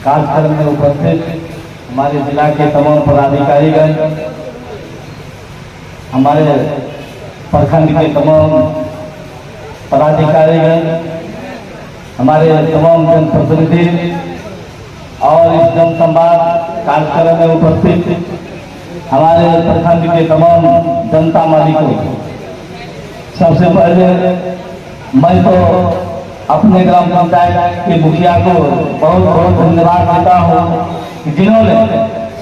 कार्यक्रम में उपस्थित हमारे जिला के तमाम पदाधिकारीगण, हमारे प्रखंड के तमाम पदाधिकारीगण, हमारे तमाम जनप्रतिनिधि और इस जनसंवाद कार्यक्रम में उपस्थित हमारे प्रखंड के तमाम जनता मालिकों, सबसे पहले मैं तो अपने ग्राम पंचायत के मुखिया को बहुत बहुत धन्यवाद देता हूँ कि जिन्होंने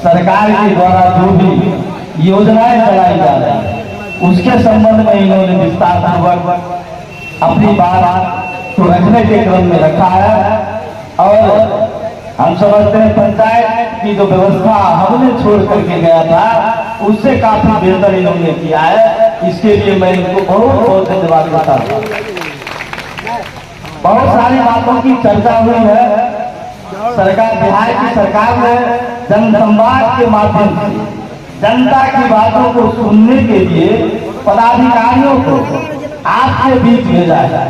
सरकार के द्वारा जो भी योजनाएं चलाई जा रही है उसके संबंध में इन्होंने विस्तार पूर्वक अपनी बात को रखने के क्रम में रखा है। और हम समझते हैं पंचायत की जो व्यवस्था हमने छोड़ करके गया था उससे काफी बेहतर इन्होंने किया है। इसके लिए मैं इनको बहुत बहुत धन्यवाद देता हूँ। बहुत सारी बातों की चर्चा हुई है। सरकार, बिहार की सरकार ने जनसंवाद के माध्यम से जनता की बातों को सुनने के लिए पदाधिकारियों को आपके बीच भेजा है।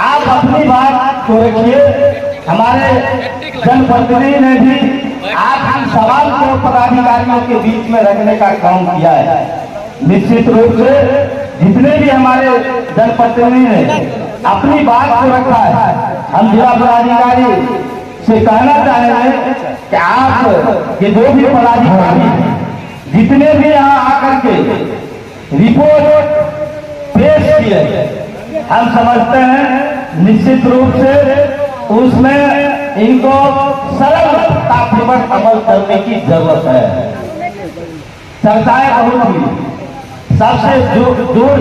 आप अपनी बात को रखिए। हमारे जनप्रतिनिधि ने भी आपके सवाल को पदाधिकारियों के बीच में रखने का काम किया है। निश्चित रूप से जितने भी हमारे जनप्रतिनिधि ने अपनी बात को रखा है, हम जिला पदाधिकारी से कहना चाहेंगे कि आप ये जो भी पदाधिकारी जितने भी यहाँ आकर के रिपोर्ट पेश किए, हम समझते हैं निश्चित रूप से उसमें इनको सरलतापूर्वक अमल करने की जरूरत है। चर्चाएं बहुत हुई, सबसे जोर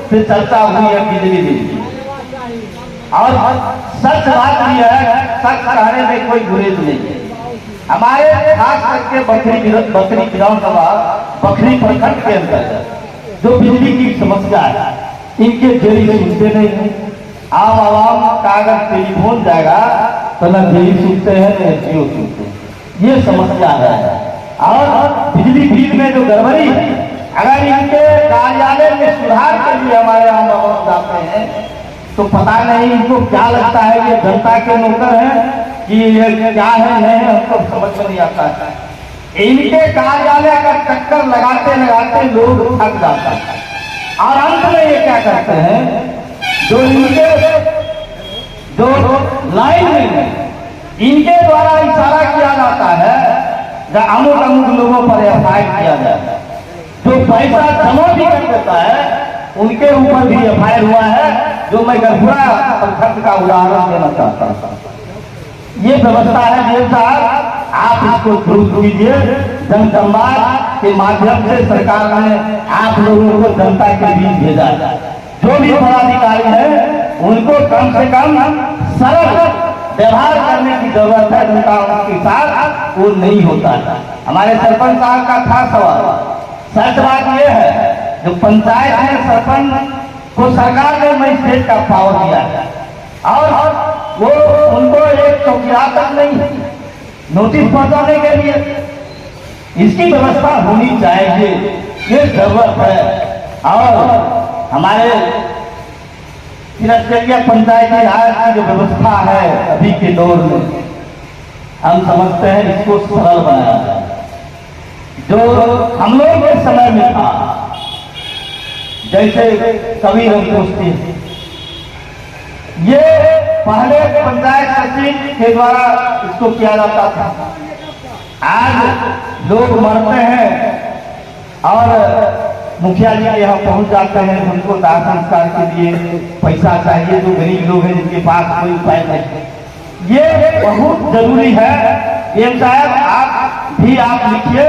से चर्चा हुई है बिजली बिल, और सच बात यह है, सच कहने में कोई गुरेज नहीं है। हमारे खास करके बखरी विधानसभा बखरी प्रखंड के अंदर जो बिजली की समस्या है, इनके जरिए सुनते नहीं है। आम आवाम का अगर टेलीफोन जाएगा तो न जेई सुनते हैं न एसडीओ सुनते हैं। ये समस्या है। और बिजली बिल में जो गड़बड़ी है, अगर इनके कार्यालय में सुधार के लिए हमारे आम आवाम जाते हैं तो पता नहीं इनको क्या लगता है ये जनता के नौकर हैं कि ये क्या है नहीं है, हमको समझ में नहीं आता है। इनके कार्यालय का चक्कर लगाते लगाते लोग थक जाता है और अंत में ये क्या करते हैं, जो इनके जो लाइन में इनके द्वारा इशारा किया जाता है, जब अमुक अमुक लोगों पर एफआईआर किया जाता है, जो पैसा जमा भी कर देता है उनके ऊपर भी एफआईआर हुआ है, जो मैं गढ़पुरा प्रखंड का उदाहरण देना चाहता हूँ। ये व्यवस्था है जेल साहब, आप इसको दुरुस्त कीजिए। जनसंवाद के माध्यम से सरकार ने आप लोगों को जनता के बीच भेजा है। जो भी पदाधिकारी है उनको कम से कम सरल व्यवहार करने की जरूरत है। जनता के साथ वो नहीं होता है। हमारे सरपंच साहब का था सवाल, सच बात ये है जो पंचायत है, सरपंच को सरकार ने मजिस्ट्रेट का पावर दिया है और वो उनको एक चौकीदार तक नहीं नोटिस पहुंचाने के लिए इसकी व्यवस्था होनी चाहिए, ये जरूरत है। और हमारे पंचायती राज की जो व्यवस्था है अभी के दौर में, हम समझते हैं इसको सरल बनाया जाए। जो हम लोग के समय में था, जैसे कबीर अंकुष्टी, ये पहले पंचायत सचिव के द्वारा इसको किया जाता था। आज लोग मरते हैं और मुखिया जी के यहाँ पहुंच जाते हैं, उनको दाह संस्कार के लिए पैसा चाहिए, जो गरीब लोग हैं जिनके पास कोई उपाय नहीं। ये बहुत जरूरी है। ये साहब आप भी आप लिखिए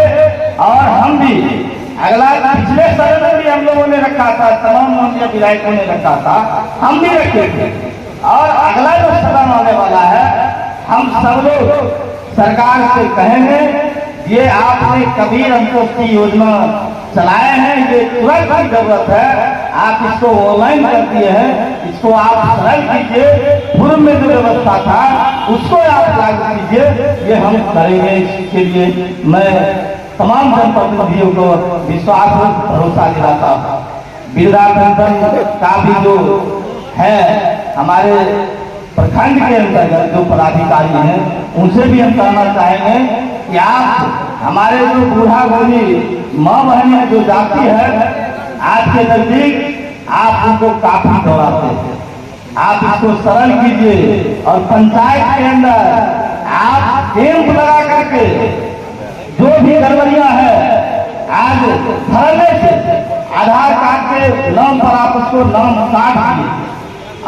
और हम भी अगला पिछले सदन में भी हम लोगों ने रखा था, तमाम मंत्री विधायकों ने रखा था, हम भी रखे थे। और अगला जो सदन आने वाला है, हम सब लोग सरकार से कहेंगे ये आपने कबीर अंकुष्टी योजना चलाए हैं, ये तुरंत की जरूरत है। आप इसको ऑनलाइन कर दिए हैं, इसको आप सरल कीजिए। पूर्व में जो व्यवस्था था उसको आप लागू कीजिए। ये हम करेंगे। इसके लिए मैं तमाम जनप्रतिनिधियों को विश्वास भरोसा दिलाता हूँ। वृद्धा पेंशन का भी जो है हमारे प्रखंड के अंतर्गत जो पदाधिकारी हैं उनसे भी हम कहना चाहेंगे कि आप हमारे जो बूढ़ा बूढ़ी माँ बहनें जो जाती है आपके नजदीक आप उनको काफी दौड़ाते हैं, आप इसको सरल कीजिए और पंचायत के अंदर आप कैंप लगा करके जो भी गड़बड़ियां है आज धरने से आधार कार्ड के नाम पर आप उसको नाम काट दीजिए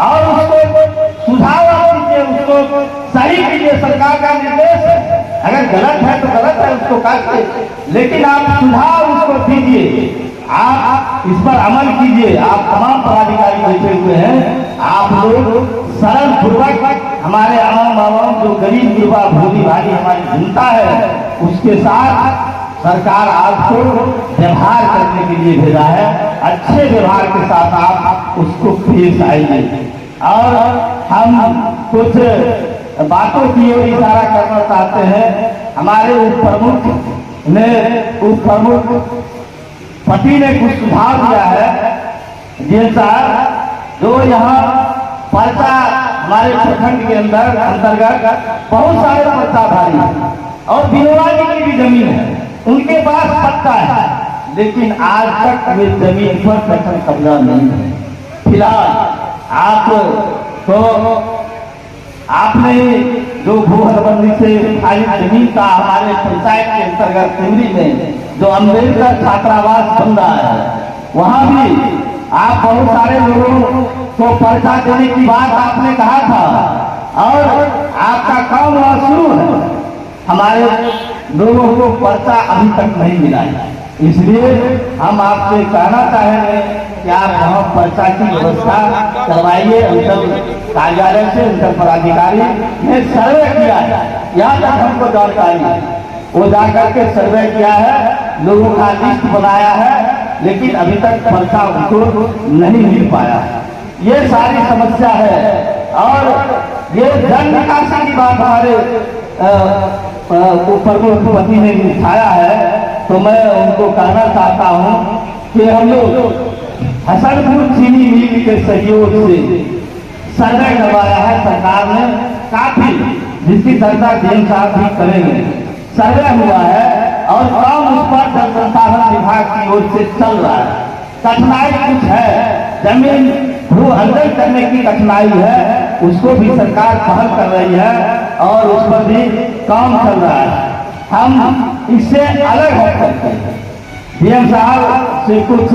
और उसको सुझाव दीजिए, उसको सही कीजिए। सरकार का निर्देश है, अगर गलत है तो गलत है, उसको काटिए, लेकिन आप सुझाव उसको दीजिए, आप इस पर अमल कीजिए। आप तमाम पदाधिकारी बैठे हुए हैं, आप लोग सरल पूर्वक हमारे आम आवाम जो गरीब युवा भोली भारी हमारी जनता है उसके साथ सरकार आपको व्यवहार करने के लिए भेजा है। अच्छे व्यवहार के साथ आप उसको पेश आइए और हम कुछ बातों की ओर इशारा करना चाहते हैं। हमारे उप प्रमुख पति ने कुछ सुझाव दिया है, जैसा जो यहाँ पर्चा हमारे प्रखंड के अंतर्गत बहुत सारे पर्चा भारी और बिनोला जी की भी जमीन है, उनके पास पट्टा है, लेकिन आज तक वे जमीन पर दखल कब्जा नहीं है। फिलहाल आप तो आपने जो भू हड़बंदी से खाली जमीन का हमारे पंचायत के अंतर्गत सिमरी में जो अम्बेडकर छात्रावास बन रहा है, वहां भी आप बहुत सारे लोगों को पर्चा देने की बात आपने कहा था और आपका काम वहां शुरू है। हमारे लोगों को पर्चा अभी तक नहीं मिला है, इसलिए हम आपसे कहना चाहेंगे कि आप वहाँ पर्चा की व्यवस्था करवाइए। अंचल कार्यालय से अंचल पदाधिकारी ने सर्वे किया है, यहाँ तक हमको जानकारी है, वो जाकर के सर्वे किया है, लोगों का लिस्ट बनाया है, लेकिन अभी तक पर्चा उनको नहीं मिल पाया। ये सारी समस्या है और ये जन निकासी की बात हमारे प्रमुखपति ने उठाया है, तो मैं उनको कहना चाहता हूँ कि हम लोग हसनपुर चीनी मिल के सहयोग से सर्वे करवाया है सरकार ने, काफी जिसकी चर्चा डीएम साहब भी करेंगे। सर्वे हुआ है और काम उस पर जल संसाधन विभाग की ओर से चल रहा है। कठिनाई कुछ है, जमीन भू अंदर करने की कठिनाई है, उसको भी सरकार पहल कर रही है और उस पर भी काम चल रहा है। हम इससे अलग होकर डीएम साहब से कुछ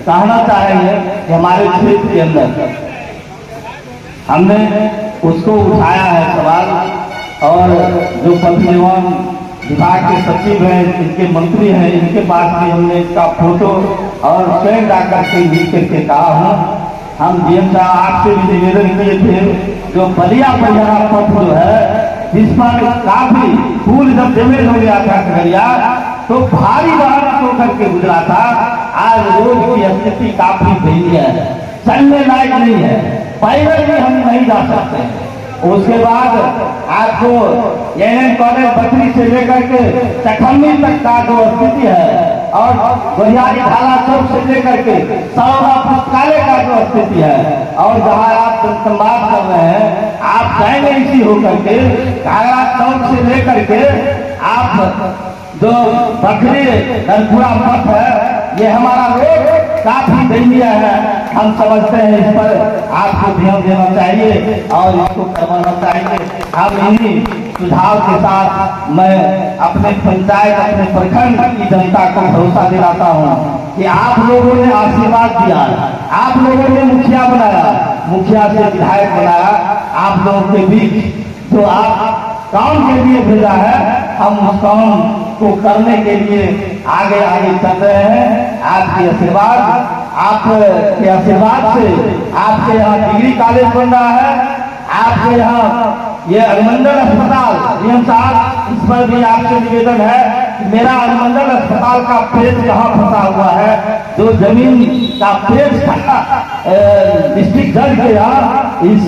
कहना चाहेंगे कि हमारे क्षेत्र के अंदर हमने उसको उठाया है सवाल, और जो पथ निर्माण विभाग के सचिव हैं, इनके मंत्री हैं, इनके पास भी हमने इसका फोटो और स्वयं जाकर के लिख करके कहा हूँ। हम डीएम साहब आपसे भी निवेदन किए थे, जो बलिया परिहारा पथ जो है जिस पर काफी पुल जब डैमेज हो गया था खगड़िया, तो भारी बारिश होकर के गुजरा था। आज रोड की स्थिति काफी दयनीय है, चलने लायक नहीं है, पैदल भी हम नहीं जा सकते। उसके बाद आपको एनएम कॉलेज बकरी से लेकर के चखम्मी तक का जो स्थिति है और गोहियारी ढाला चौक से लेकर के सौरा पुस्तकालय का जो स्थिति है, और जहाँ आप संवाद कर रहे हैं आप जाएंगे इसी होकर के कागरा चौक से लेकर के आप जो बकरी नलपुरा पथ है, ये हमारा रोड काफी दयनीय है। हम समझते हैं इस पर आपको ध्यान देना चाहिए और इसको करवाना चाहिए। हम इन्हीं सुझाव के साथ मैं अपने पंचायत, अपने प्रखंड की जनता को भरोसा दिलाता हूँ कि आप लोगों ने आशीर्वाद दिया, आप लोगों ने मुखिया बनाया, मुखिया से विधायक बनाया, आप लोगों के बीच जो आप काम के लिए भेजा है, हम उस काम को करने के लिए आगे आगे चल रहे हैं। आपके आशीर्वाद से आपके यहाँ डिग्री कॉलेज बन रहा है, आपके यहाँ ये अनुमंडल अस्पताल, डीएम साहब इस पर भी आपसे निवेदन है कि मेरा अनुमंडल अस्पताल का पेज कहाँ फंसा हुआ है, जो जमीन का पेज डिस्ट्रिक्ट जज के यहाँ, इस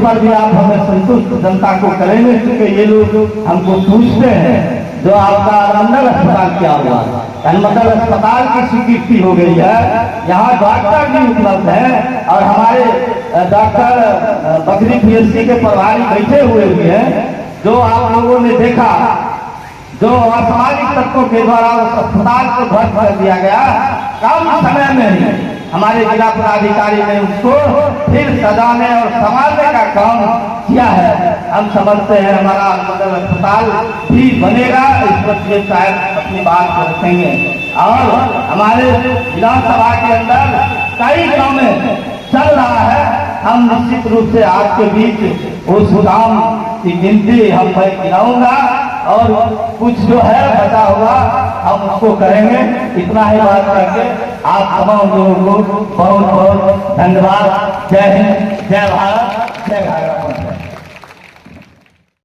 पर भी आप हमें संतुष्ट जनता को करेंगे, क्योंकि ये लोग हमको पूछते हैं जो आपका अनुमंडल अस्पताल किया हुआ, अनुमंडल अस्पताल की स्वीकृति हो गई है। यहाँ डॉक्टर भी उपलब्ध है और हमारे डॉक्टर बकरी पीएचसी के प्रभारी बैठे हुए भी हैं। जो आप लोगों ने देखा, जो असामाजिक तत्वों के द्वारा उस अस्पताल को ध्वस्त कर दिया गया, कम समय में ही हमारे जिला पदाधिकारी ने उसको फिर सजाने और संभालने का काम किया है। हम समझते हैं हमारा अनुमंडल अस्पताल भी बनेगा, इस पर शायद अपनी बात को रखेंगे। और हमारे विधानसभा के अंदर कई गाँव में चल रहा है, हम निश्चित रूप से आपके बीच उस काम की गिनती हम मैं गिनाऊंगा और कुछ जो है बचा हुआ हम उसको करेंगे। इतना ही बात करके आप तमाम लोगों को बहुत बहुत धन्यवाद। जय हिंद, जय भारत, जय भारत।